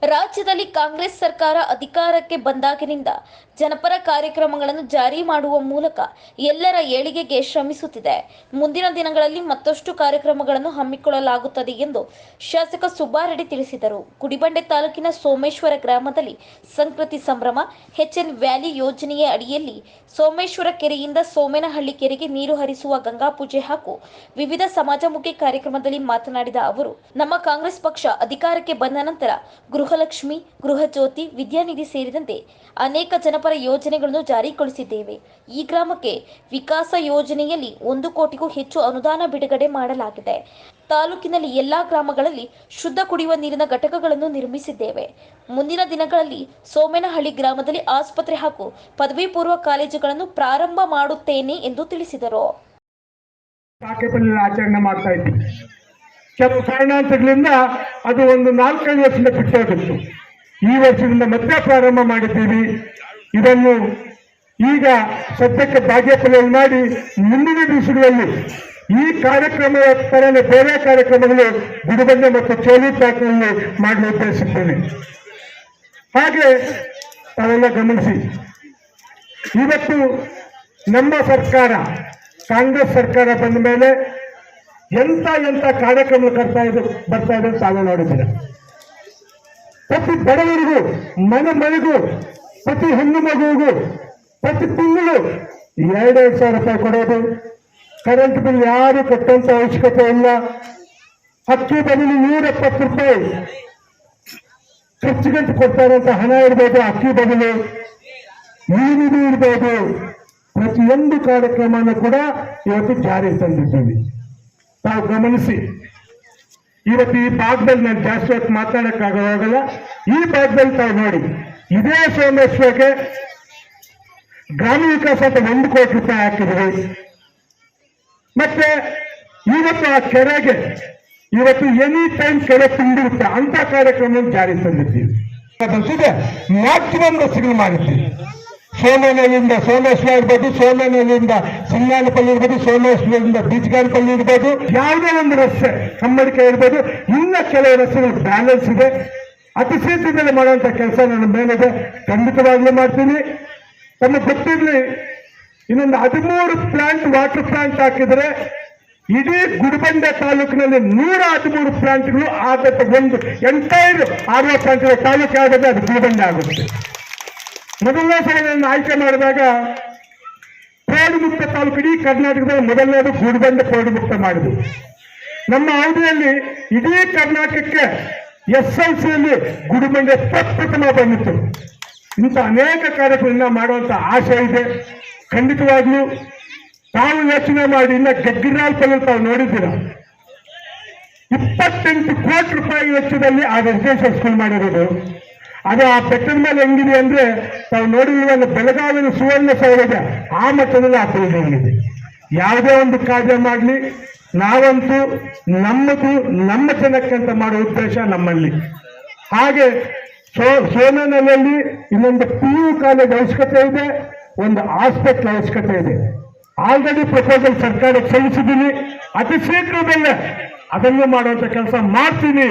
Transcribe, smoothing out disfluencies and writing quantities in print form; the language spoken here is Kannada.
ರಾಜ್ಯದಲ್ಲಿ ಕಾಂಗ್ರೆಸ್ ಸರ್ಕಾರ ಅಧಿಕಾರಕ್ಕೆ ಬಂದಾಗಿನಿಂದ ಜನಪರ ಕಾರ್ಯಕ್ರಮಗಳನ್ನು ಜಾರಿ ಮಾಡುವ ಮೂಲಕ ಎಲ್ಲರ ಏಳಿಗೆಗೆ ಶ್ರಮಿಸುತ್ತಿದೆ. ಮುಂದಿನ ದಿನಗಳಲ್ಲಿ ಮತ್ತಷ್ಟು ಕಾರ್ಯಕ್ರಮಗಳನ್ನು ಹಮ್ಮಿಕೊಳ್ಳಲಾಗುತ್ತದೆ ಎಂದು ಶಾಸಕ ಸುಬ್ಬಾರೆಡ್ಡಿ ತಿಳಿಸಿದರು. ಗುಡಿಬಂಡೆ ತಾಲೂಕಿನ ಸೋಮೇಶ್ವರ ಗ್ರಾಮದಲ್ಲಿ ಸಂಕ್ರಾಂತಿ ಸಂಭ್ರಮ ಎಚ್ಎನ್ ವ್ಯಾಲಿ ಯೋಜನೆಯ ಅಡಿಯಲ್ಲಿ ಸೋಮೇಶ್ವರ ಕೆರೆಯಿಂದ ಸೋಮೇನಹಳ್ಳಿ ಕೆರೆಗೆ ನೀರು ಹರಿಸುವ ಗಂಗಾ ಪೂಜೆ ಹಾಗೂ ವಿವಿಧ ಸಮಾಜಮುಖಿ ಕಾರ್ಯಕ್ರಮದಲ್ಲಿ ಮಾತನಾಡಿದ ಅವರು, ನಮ್ಮ ಕಾಂಗ್ರೆಸ್ ಪಕ್ಷ ಅಧಿಕಾರಕ್ಕೆ ಬಂದ ನಂತರ ಗೃಹಲಕ್ಷ್ಮಿ, ಗೃಹಜ್ಯೋತಿ, ವಿದ್ಯಾನಿಧಿ ಸೇರಿದಂತೆ ಅನೇಕ ಜನಪರ ಯೋಜನೆಗಳನ್ನು ಜಾರಿಗೊಳಿಸಿದ್ದೇವೆ. ಈ ಗ್ರಾಮಕ್ಕೆ ವಿಕಾಸ ಯೋಜನೆಯಲ್ಲಿ 1 ಕೋಟಿಗೂ ಹೆಚ್ಚು ಅನುದಾನ ಬಿಡುಗಡೆ ಮಾಡಲಾಗಿದೆ. ತಾಲೂಕಿನಲ್ಲಿ ಎಲ್ಲಾ ಗ್ರಾಮಗಳಲ್ಲಿ ಶುದ್ಧ ಕುಡಿಯುವ ನೀರಿನ ಘಟಕಗಳನ್ನು ನಿರ್ಮಿಸಿದ್ದೇವೆ. ಮುಂದಿನ ದಿನಗಳಲ್ಲಿ ಸೋಮೇನಹಳ್ಳಿ ಗ್ರಾಮದಲ್ಲಿ ಆಸ್ಪತ್ರೆ ಹಾಗೂ ಪದವಿ ಪೂರ್ವ ಕಾಲೇಜುಗಳನ್ನು ಪ್ರಾರಂಭ ಮಾಡುತ್ತೇನೆ ಎಂದು ತಿಳಿಸಿದರು. ಆಚರಣೆ ಮಾಡ್ತಾ ಇದ್ದೀವಿ. ಕೆಲವು ಕಾರಣಾಂತರಗಳಿಂದ ಅದು ಒಂದು 4-5 ವರ್ಷದಿಂದ ಬಿಟ್ಟೋಗಿತ್ತು. ಈ ವರ್ಷದಿಂದ ಮತ್ತೆ ಪ್ರಾರಂಭ ಮಾಡಿದ್ದೀವಿ. ಇದನ್ನು ಈಗ ಸದ್ಯಕ್ಕೆ ಬಾಗೇಪಲ್ಲಿಯಲ್ಲಿ ಮಾಡಿ ಮುಂದಿನ ದಿವಸಗಳಲ್ಲಿ ಈ ಕಾರ್ಯಕ್ರಮದ ತರನೇ ಬೇರೆ ಕಾರ್ಯಕ್ರಮಗಳು ಗುಡಿಬಂಡೆ ಮತ್ತು ಚೋಲಿ ತಾಲೂಕಿನಲ್ಲಿ ಮಾಡಲು ಉದ್ದೇಶಿದ್ದೇನೆ. ಹಾಗೆ ತಾವೆಲ್ಲ ಗಮನಿಸಿ, ಇವತ್ತು ನಮ್ಮ ಸರ್ಕಾರ ಕಾಂಗ್ರೆಸ್ ಸರ್ಕಾರ ಬಂದ ಮೇಲೆ ಎಂತ ಕಾರ್ಯಕ್ರಮ ಬರ್ತಾ ಇದೆ ತಾವು ನೋಡಿದ್ದೀರ. ಪ್ರತಿ ಬಡವರಿಗೂ, ಮನೆಗೂ, ಪ್ರತಿ ಹೆಣ್ಣು ಮಗುವಿಗೂ ಪ್ರತಿ ತಿಂಗಳು 2,000 ರೂಪಾಯಿ ಕೊಡೋದು. ಕರೆಂಟ್ ಬಿಲ್ ಯಾರು ಕಟ್ಟುವಂತ ಅವಶ್ಯಕತೆ ಇಲ್ಲ. ಅಕ್ಕಿ ಬದಲು 170 ರೂಪಾಯಿ ಖರ್ಚಿಗಂಟು ಕೊಡ್ತಾರಂತ ಹಣ ಇರ್ಬೋದು, ಅಕ್ಕಿ ಬದಲು ನೀರಿದು ಇರ್ಬೋದು. ಪ್ರತಿಯೊಂದು ಕಾರ್ಯಕ್ರಮನೂ ಕೂಡ ಇವತ್ತು ಜಾರಿ ತಂದಿದ್ದೀವಿ. ತಾವು ಗಮನಿಸಿ, ಇವತ್ತು ಈ ಭಾಗದಲ್ಲಿ ನಾನು ಜಾಸ್ತಿ ಹೊತ್ತು ಮಾತಾಡಕ್ಕಾಗಲ್ಲ. ಈ ಭಾಗದಲ್ಲಿ ತಾವು ನೋಡಿ, ಇದೇ ಸೋಮೇಶ್ವರಕ್ಕೆ ಗ್ರಾಮೀಣ ವಿಕಾಸ ಅಂತ 1 ಕೋಟಿ ರೂಪಾಯಿ ಹಾಕಿದ್ವಿ. ಮತ್ತೆ ಇವತ್ತು ಆ ಕೆರೆಗೆ ಇವತ್ತು ಎನಿ ಟೈಮ್ ಕೆರೆ ತುಂಬಿರುತ್ತೆ ಅಂತ ಕಾರ್ಯಕ್ರಮ ಜಾರಿ ತಂದಿದ್ದೀವಿ. ಮ್ಯಾಕ್ಸಿಮಮ್ ರಸ್ತೆಗಳು ಮಾಡಿದ್ದೀವಿ. ಸೋಮೇನಹಳ್ಳಿಯಿಂದ ಸೋಮೇಶ್ವರ ಇರ್ಬೋದು, ಸೋಮೇನಹಳ್ಳಿಯಿಂದ ಸಿಂಗಾನಪಲ್ಲಿ ಇರ್ಬೋದು, ಸೋಮೇಶ್ವರದಿಂದ ಬೀಚಗಾನಪಲ್ಲಿ ಇರ್ಬೋದು, ಯಾವುದೇ ಒಂದು ರಸ್ತೆ ಕಮ್ಮಡಿಕೆ ಇರ್ಬೋದು. ಇನ್ನ ಕೆಲವು ರಸ್ತೆಗಳು ಬ್ಯಾಲೆನ್ಸ್ ಇದೆ. ಅತಿ ಶೀಘ್ರದಲ್ಲಿ ಮಾಡುವಂತ ಕೆಲಸ ನನ್ನ ಮೇಲಿದೆ. ಖಂಡಿತವಾಗ್ಲೂ ಮಾಡ್ತೀನಿ. ತಮಗೆ ಗೊತ್ತಿರಲಿ, ಇನ್ನೊಂದು 13 ಪ್ಲಾಂಟ್ ವಾಟರ್ ಪ್ಲಾಂಟ್ ಹಾಕಿದ್ರೆ ಇಡೀ ಗುಡಿಬಂಡೆ ತಾಲೂಕಿನಲ್ಲಿ 113 ಪ್ಲಾಂಟ್ಗಳು ಆಗುತ್ತೆ. ಒಂದು ಎಂಟೈರ್ RO ಪ್ಲಾಂಟ್ ತಾಲೂಕು ಆಗುತ್ತೆ, ಅದು ಗುಡಿಬಂಡೆ ಆಗುತ್ತೆ. ಮೊದಲನೇ ಸಲ ನಾನು ಆಯ್ಕೆ ಮಾಡಿದಾಗ ಪೌಡು ಮುಕ್ತ ತಾಲೂಕು ಇಡೀ ಕರ್ನಾಟಕದಲ್ಲಿ ಮೊದಲನೇದು ಗುಡಿಬಂಡೆ ಪೌಡು ಮುಕ್ತ ಮಾಡಿದ್ವಿ. ನಮ್ಮ ಅವಧಿಯಲ್ಲಿ ಇಡೀ ಕರ್ನಾಟಕಕ್ಕೆ SLCಯಲ್ಲಿ ಗುಡಿಬಂಡೆ ಪ್ರಪ್ರಥಮ ಬಂದಿತ್ತು. ಇಂಥ ಅನೇಕ ಕಾರ್ಯಕ್ರಮಗಳನ್ನ ಮಾಡುವಂತ ಆಸೆ ಇದೆ. ಖಂಡಿತವಾಗ್ಲೂ ತಾವು ಯೋಚನೆ ಮಾಡಿ, ಇನ್ನ ಗಗ್ಗಿರಾಲ್ಪಲ್ಲಿ ತಾವು ನೋಡಿದ್ದೀರ, 28 ಕೋಟಿ ರೂಪಾಯಿ ವೆಚ್ಚದಲ್ಲಿ ಆ ರೆಸಿಡೆನ್ಷಿಯಲ್ ಸ್ಕೂಲ್ ಮಾಡಿರೋದು. ಅದು ಆ ಬೆಟ್ಟದ ಮೇಲೆ ಹೆಂಗಿದೆ ಅಂದ್ರೆ ತಾವು ನೋಡಿರುವ ಬೆಳಗಾವಿನ ಸುವರ್ಣ ಸೌರಭ್ಯ ಆ ಮಟ್ಟದಲ್ಲಿ ಆ ಬಿಲ್ಡಿಂಗ್ ಇದೆ. ಯಾವುದೇ ಒಂದು ಕಾರ್ಯ ಮಾಡಲಿ, ನಾವಂತೂ ನಮ್ಮದು ನಮ್ಮ ಜನಕ್ಕೆ ಅಂತ ಮಾಡೋ ಉದ್ದೇಶ ನಮ್ಮಲ್ಲಿ. ಹಾಗೆ ಸೋಮೇನಹಳ್ಳಿಯಲ್ಲಿ ಇನ್ನೊಂದು PU ಕಾಲೇಜ್ ಅವಶ್ಯಕತೆ ಇದೆ, ಒಂದು ಹಾಸ್ಪಿಟಲ್ ಅವಶ್ಯಕತೆ ಇದೆ. ಆಲ್ರೆಡಿ ಪ್ರಪೋಸಲ್ ಸರ್ಕಾರಕ್ಕೆ ಸಲ್ಲಿಸಿದ್ದೀನಿ. ಅತಿ ಶೀಘ್ರದಲ್ಲೇ ಅದನ್ನು ಮಾಡುವಂತ ಕೆಲಸ ಮಾಡ್ತೀನಿ.